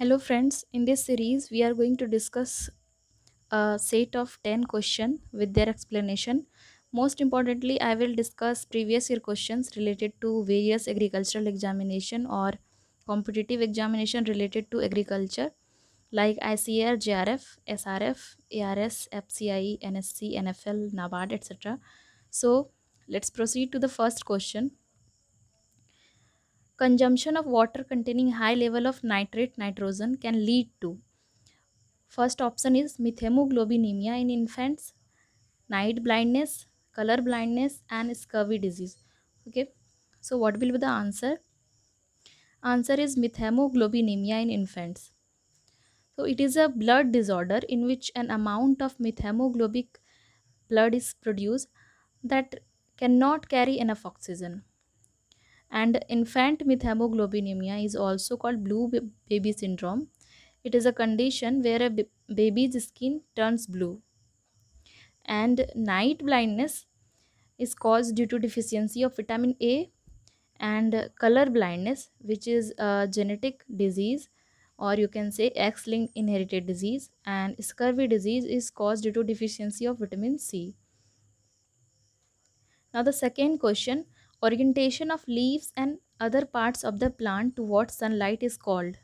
Hello friends, in this series we are going to discuss a set of 10 questions with their explanation. Most importantly, I will discuss previous year questions related to various agricultural examination or competitive examination related to agriculture like ICAR, JRF, SRF, ARS, FCI, NSC, NFL, NABARD, etc. So let's proceed to the first question. Consumption of water containing high level of nitrate nitrogen can lead to. First option is methemoglobinemia in infants, night blindness, color blindness, and scurvy disease. Okay, so what will be the answer? Answer is methemoglobinemia in infants. So it is a blood disorder in which an amount of methemoglobic blood is produced that cannot carry enough oxygen. And infant methemoglobinemia is also called baby syndrome. It is a condition where a baby's skin turns blue. And night blindness is caused due to deficiency of vitamin A, and color blindness, which is a genetic disease, or you can say X-linked inherited disease, and scurvy disease is caused due to deficiency of vitamin C. Now the second question, orientation of leaves and other parts of the plant towards sunlight is called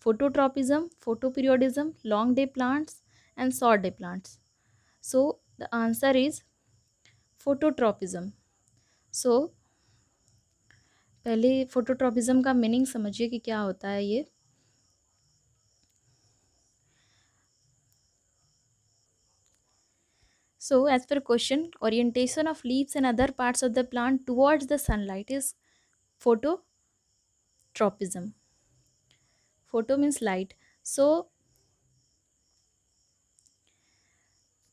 phototropism, photoperiodism, long day plants, and short day plants. So the answer is phototropism. So पहले phototropism का meaning समझिए कि क्या होता है ये. So as per question, orientation of leaves and other parts of the plant towards the sunlight is phototropism. Photo means light. So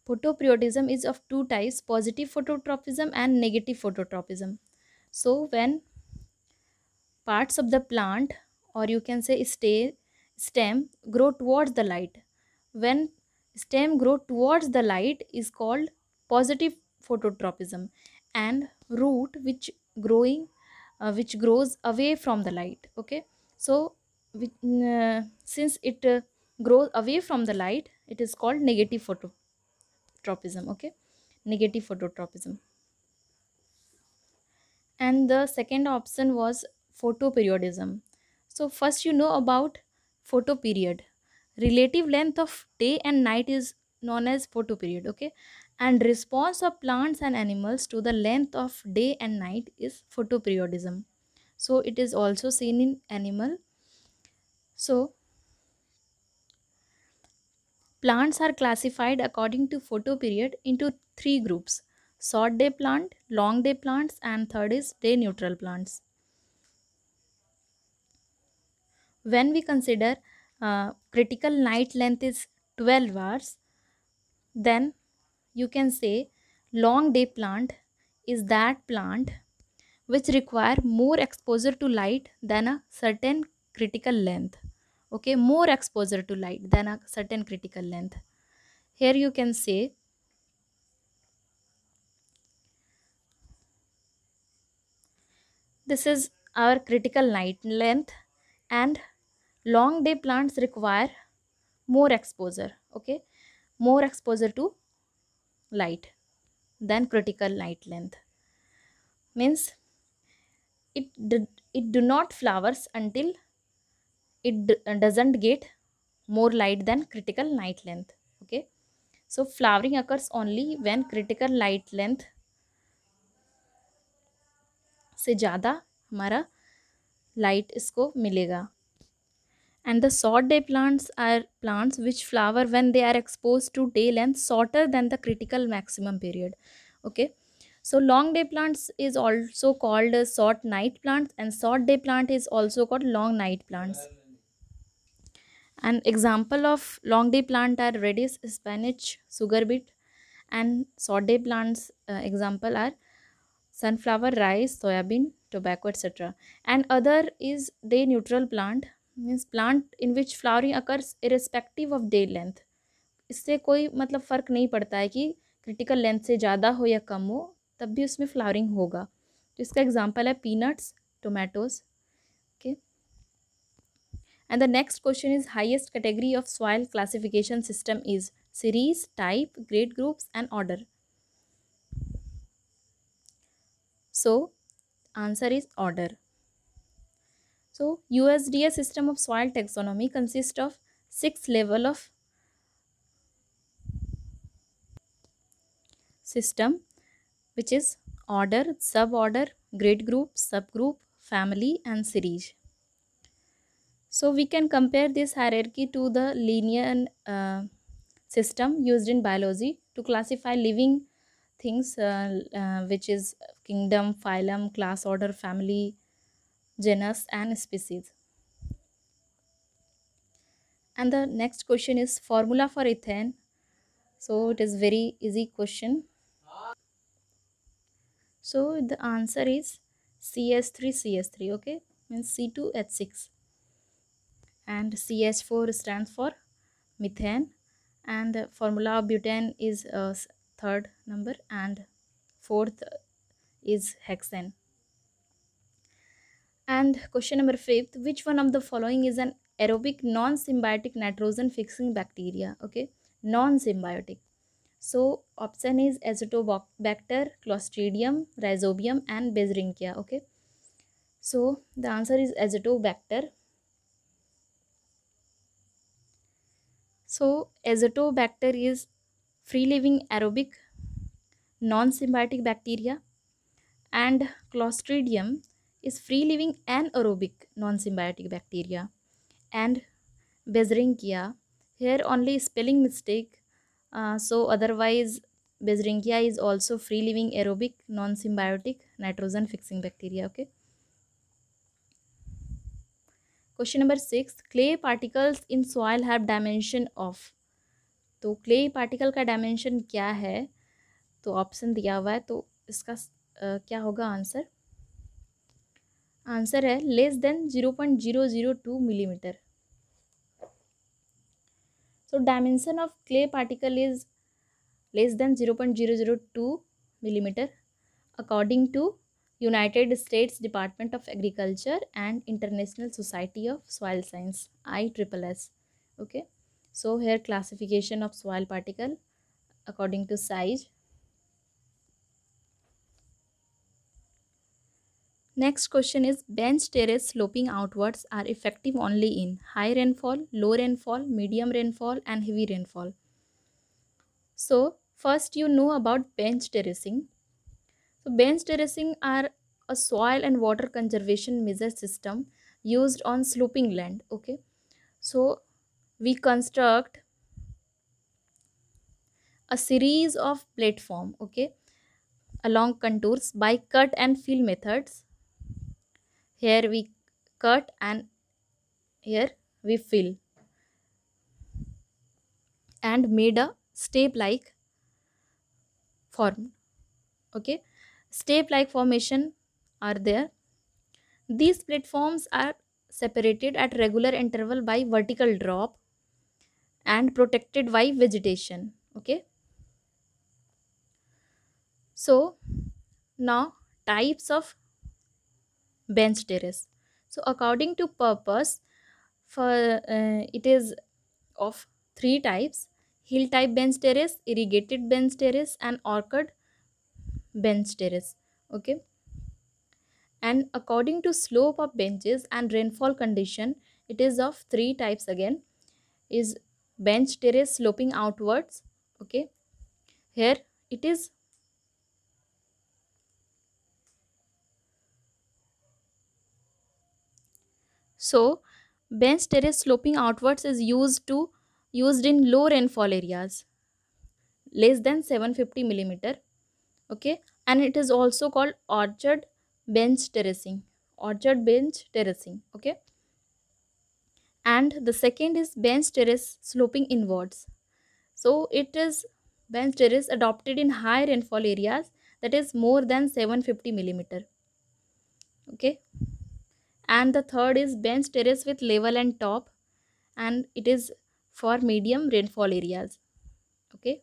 photoperiodism is of two types, positive phototropism and negative phototropism. So when parts of the plant, or you can say stem, grow towards the light, when stem grow towards the light is called positive phototropism, and root which grows away from the light. Okay, so since it grows away from the light, it is called negative phototropism. Okay, negative phototropism. And the second option was photoperiodism. So first you know about photoperiod. Relative length of day and night is known as photoperiod. Okay, and response of plants and animals to the length of day and night is photoperiodism. So it is also seen in animal. So plants are classified according to photoperiod into three groups: short day plant, long day plants, and third is day neutral plants. When we consider critical night length is 12 hours, then you can say long day plant is that plant which require more exposure to light than a certain critical length. Okay, more exposure to light than a certain critical length. Here you can say this is our critical night length, and long day plants require more exposure. Okay, more exposure to light than critical night length. Means it do not flowers until doesn't get more light than critical night length. Okay, so flowering occurs only when critical light length से ज़्यादा हमारा light इसको मिलेगा. And the short day plants are plants which flower when they are exposed to day length shorter than the critical maximum period. Okay, so long day plants is also called as short night plants, and short day plant is also called long night plants. An example of long day plant are radish, spinach, sugar beet, and short day plants example are sunflower, rice, soybean, tobacco, etc. And other is day neutral plant, means plant in which flowering occurs irrespective of day length. इससे कोई मतलब फ़र्क नहीं पड़ता है कि critical length से ज़्यादा हो या कम हो, तब भी उसमें फ्लावरिंग होगा. तो इसका एग्जांपल है peanuts, tomatoes. Okay, And the next question is, highest category of soil classification system is series, type, grade groups, and order. So answer is order. So USDA system of soil taxonomy consists of 6 level of system, which is order, suborder, grade group, subgroup, family, and series. So we can compare this hierarchy to the linear system used in biology to classify living things, which is kingdom, phylum, class, order, family, genus, and species. And the next question is formula for ethane. So it is very easy question. So the answer is CS3, okay, means C2H6, and CH4 stands for methane, and the formula of butane is third number, and fourth is hexane. And question number 5, which one of the following is an aerobic non-symbiotic nitrogen fixing bacteria? Okay, non-symbiotic. So option is Azotobacter, Clostridium, Rhizobium, and Besrinkia. Okay, so the answer is Azotobacter. So Azotobacter is free living aerobic non-symbiotic bacteria, and Clostridium is free living anaerobic non-symbiotic bacteria, and Besrinkia, here only spelling mistake, so otherwise Besrinkia is also free living aerobic non-symbiotic nitrogen fixing bacteria. Okay, question number 6, clay particles in soil have dimension of. तो clay particle का dimension क्या है? तो option दिया हुआ है, तो इसका क्या होगा आंसर? आंसर है less than 0.002 millimetre. So dimension of clay particle is less than 0.002 millimeter according to United States Department of Agriculture and International Society of Soil Science, ISSS. Okay, so here classification of soil particle according to size. Next question is, bench terrace sloping outwards are effective only in high rainfall, low rainfall, medium rainfall, and heavy rainfall. So first you know about bench terracing. So bench terracing are a soil and water conservation measure system used on sloping land. Okay, so we construct a series of platform, okay, along contours by cut and fill methods. Here we cut and here we fill, and made a step like form. Okay, step like formation are there. These platforms are separated at regular interval by vertical drop and protected by vegetation. Okay, so now types of bench terrace. So according to purpose, for it is of three types: hill type bench terrace, irrigated bench terrace, and orchard bench terrace. Okay, and according to slope of benches and rainfall condition, it is of three types again: is bench terrace sloping outwards. Okay, here it is so bench terrace sloping outwards is used in low rainfall areas less than 750 millimeter. Okay, and it is also called orchard bench terracing. Okay, and the second is bench terrace sloping inwards. So it is bench terrace adopted in high rainfall areas, that is more than 750 millimeter. Okay, and the third is bench terrace with level and top, and it is for medium rainfall areas. Okay,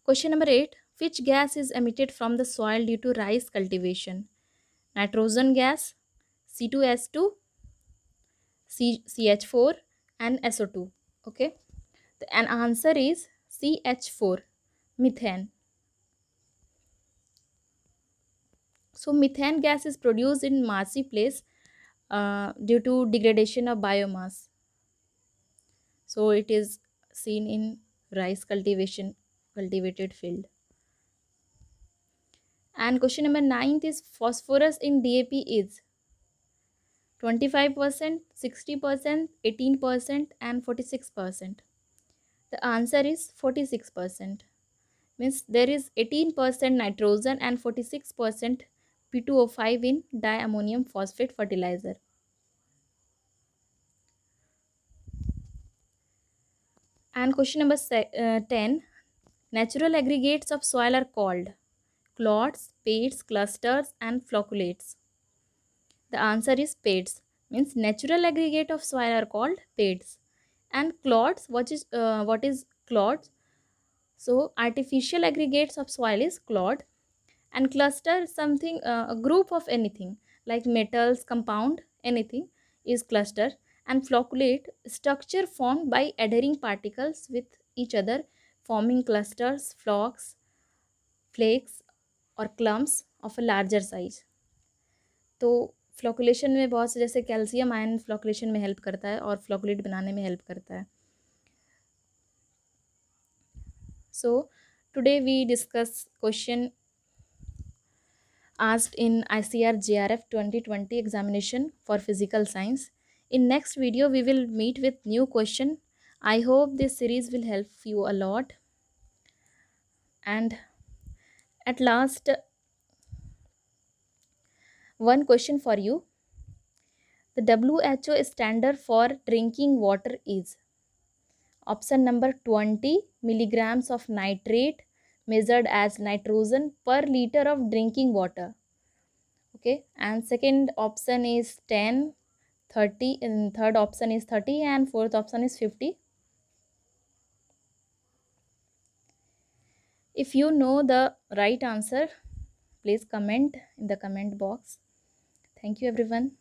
question number 8, which gas is emitted from the soil due to rice cultivation? Nitrogen gas, C2H2, CH4 and SO2. Okay, and answer is CH4, methane. So methane gas is produced in massy place due to degradation of biomass. So it is seen in rice cultivated field. And question number 9 is phosphorus in DAP is 25%, 60%, 18%, and 46%. The answer is 46%. Means there is 18% nitrogen and 46% P2O5 in diammonium phosphate fertilizer. And question number 10. Natural aggregates of soil are called clods, pits, clusters, and flocculates. The answer is pits. Means natural aggregate of soil are called pits. And clods, what is clods? So artificial aggregates of soil is clod, and cluster is something, a group of anything like metals, compound, anything is cluster. And flocculate, structure formed by adhering particles with each other forming clusters, flocks, flakes और clumps of a larger size. तो flocculation में बहुत से, जैसे calcium ion flocculation में help करता है और फ्लोकुलेट बनाने में हेल्प करता है. So today we discuss question asked in ICAR JRF 2020 examination for physical science. In next video we will meet with new question. I hope this series will help you a lot. And at last, one question for you. The WHO standard for drinking water is option number 20 milligrams of nitrate measured as nitrogen per liter of drinking water. Okay, and second option is 10, 30, and third option is 30, and fourth option is 50. If you know the right answer, please comment in the comment box. Thank you everyone.